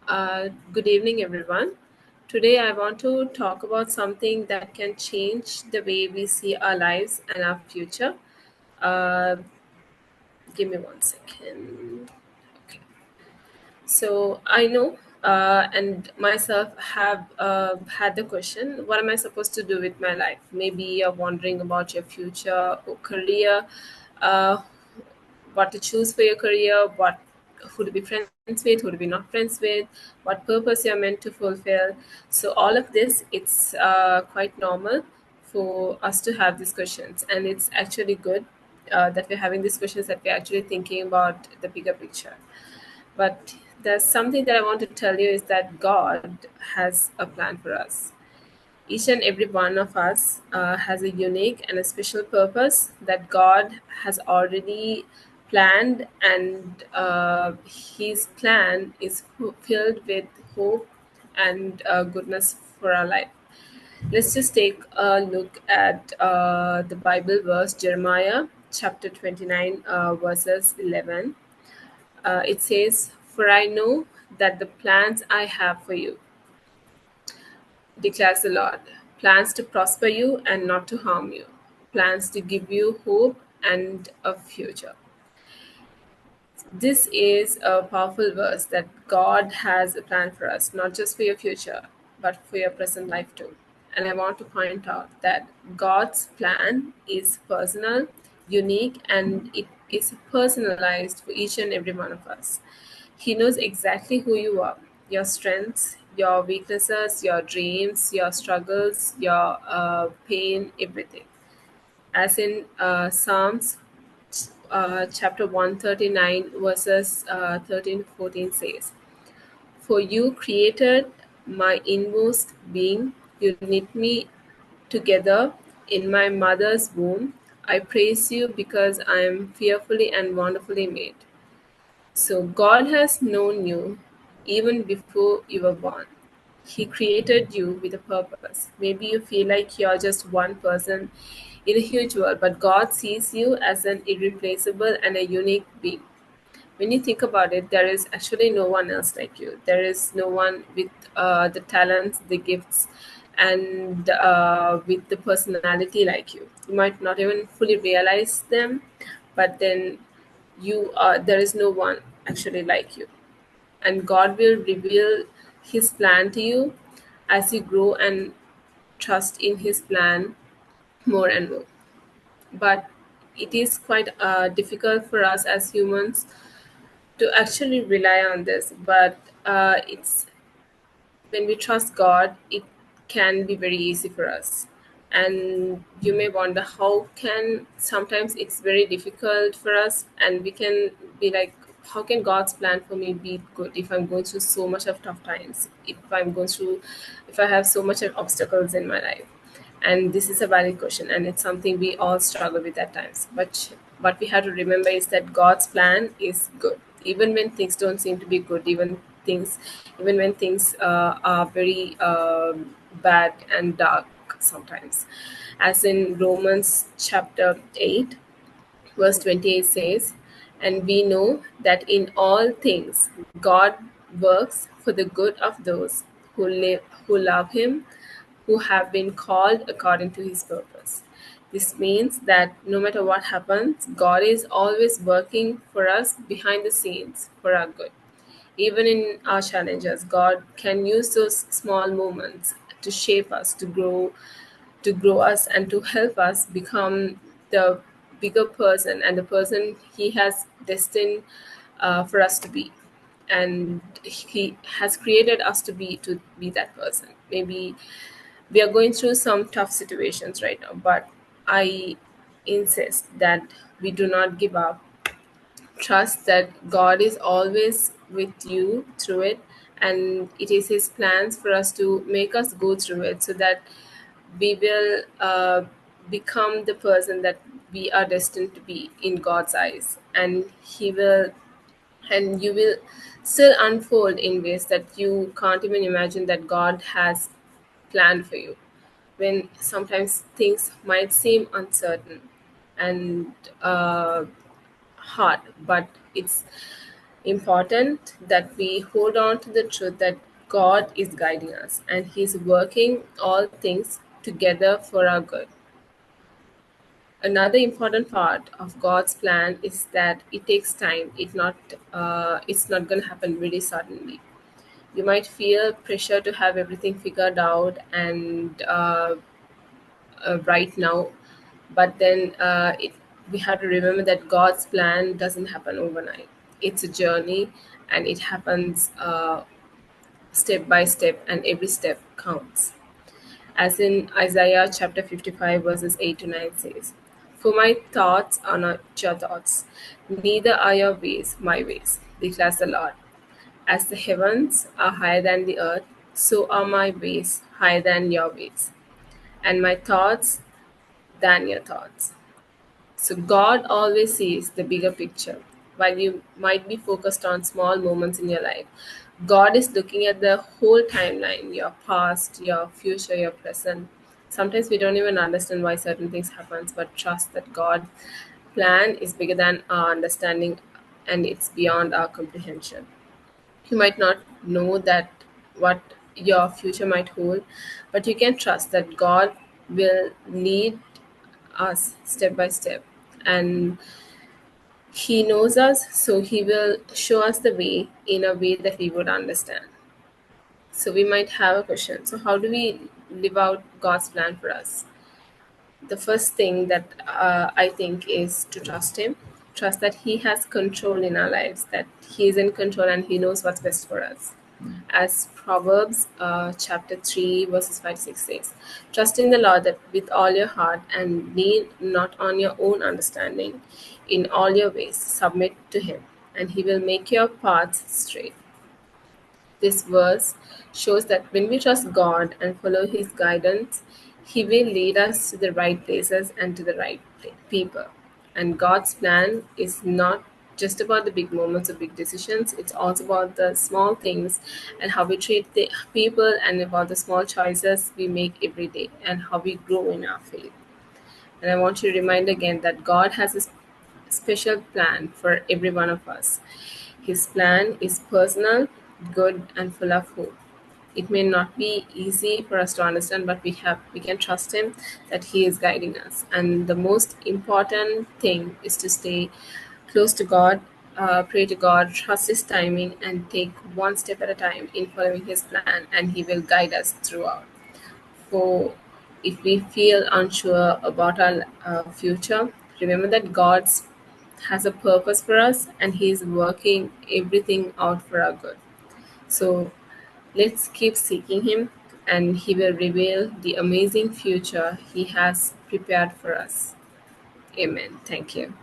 Good evening, everyone. Today, I want to talk about something that can change the way we see our lives and our future. Uh, Give me 1 second. Okay. So, I know and myself have had the question, what am I supposed to do with my life? Maybe you're wondering about your future or career, uh, what to choose for your career, what who to be friends with, who to be not friends with, what purpose you're meant to fulfill. So all of this, it's quite normal for us to have these questions, and it's actually good that we're having these questions, that we're actually thinking about the bigger picture. But there's something that I want to tell you is that God has a plan for us. Each and every one of us has a unique and a special purpose that God has already planned, and His plan is filled with hope and goodness for our life. Let's just take a look at the Bible verse, Jeremiah chapter 29, verses 11. It says, "For I know that the plans I have for you, declares the Lord, plans to prosper you and not to harm you, plans to give you hope and a future." This is a powerful verse that God has a plan for us, not just for your future, but for your present life too. And I want to point out that God's plan is personal, unique, and it is personalized for each and every one of us. He knows exactly who you are, your strengths, your weaknesses, your dreams, your struggles, your pain, everything. As in Psalms chapter 139, verses 13 to 14 says, "For you created my inmost being, you knit me together in my mother's womb. I praise you because I am fearfully and wonderfully made." So God has known you even before you were born. He created you with a purpose. Maybe you feel like you're just one person in a huge world, but God sees you as an irreplaceable and a unique being. When you think about it, there is actually no one else like you. There is no one with the talents, the gifts, and with the personality like you. You might not even fully realize them, but then you are. There is no one actually like you, and God will reveal His plan to you as you grow and trust in His plan more and more. But it is quite difficult for us as humans to actually rely on this. But it's when we trust God, it can be very easy for us. And you may wonder how can sometimes it's very difficult for us, and we can be like, how can God's plan for me be good if I'm going through so much of tough times, if I have so much of obstacles in my life? And this is a valid question, and it's something we all struggle with at times. But what we have to remember is that God's plan is good, even when things don't seem to be good, even when things are very bad and dark sometimes. As in Romans chapter 8, verse 28 says, "And we know that in all things God works for the good of those who love Him, who have been called according to His purpose." This means that no matter what happens, God is always working for us behind the scenes for our good. Even in our challenges, God can use those small moments to shape us, to grow us, and to help us become the bigger person and the person He has destined for us to be. And He has created us to be that person. Maybe we are going through some tough situations right now, but I insist that we do not give up. Trust that God is always with you through it, and it is His plans for us to make us go through it so that we will become the person that we are destined to be in God's eyes. And you will still unfold in ways that you can't even imagine that God has planned for you, when sometimes things might seem uncertain and hard, but important that we hold on to the truth that God is guiding us and He's working all things together for our good. Another important part of God's plan is that it takes time. It's not going to happen really suddenly. You might feel pressure to have everything figured out and right now, but then we have to remember that God's plan doesn't happen overnight. It's a journey, and it happens step by step, and every step counts. As in Isaiah chapter 55, verses 8 to 9 says, "For my thoughts are not your thoughts, neither are your ways my ways, declares the Lord. As the heavens are higher than the earth, so are my ways higher than your ways, and my thoughts than your thoughts." So God always sees the bigger picture. While you might be focused on small moments in your life, God is looking at the whole timeline, your past, your future, your present. Sometimes we don't even understand why certain things happen, but trust that God's plan is bigger than our understanding and it's beyond our comprehension. You might not know that what your future might hold, but you can trust that God will lead us step by step, and He knows us, so He will show us the way in a way that we would understand. So we might have a question, so how do we live out God's plan for us? The first thing that I think is to trust Him. Trust that He has control in our lives, that He is in control and He knows what's best for us. As Proverbs chapter 3, verses 5 to 6 says, "Trust in the Lord that with all your heart and lean not on your own understanding. In all your ways, submit to Him, and He will make your paths straight." This verse shows that when we trust God and follow His guidance, He will lead us to the right places and to the right people. And God's plan is not just about the big moments or big decisions, it's also about the small things and how we treat the people and about the small choices we make every day and how we grow in our faith. And I want to remind again that God has a special plan for every one of us. His plan is personal, good, and full of hope. It may not be easy for us to understand, but we can trust Him that He is guiding us. And the most important thing is to stay close to God, pray to God, trust His timing, and take one step at a time in following His plan, and He will guide us throughout. For if we feel unsure about our future, remember that God has a purpose for us and He is working everything out for our good. So let's keep seeking Him, and He will reveal the amazing future He has prepared for us. Amen. Thank you.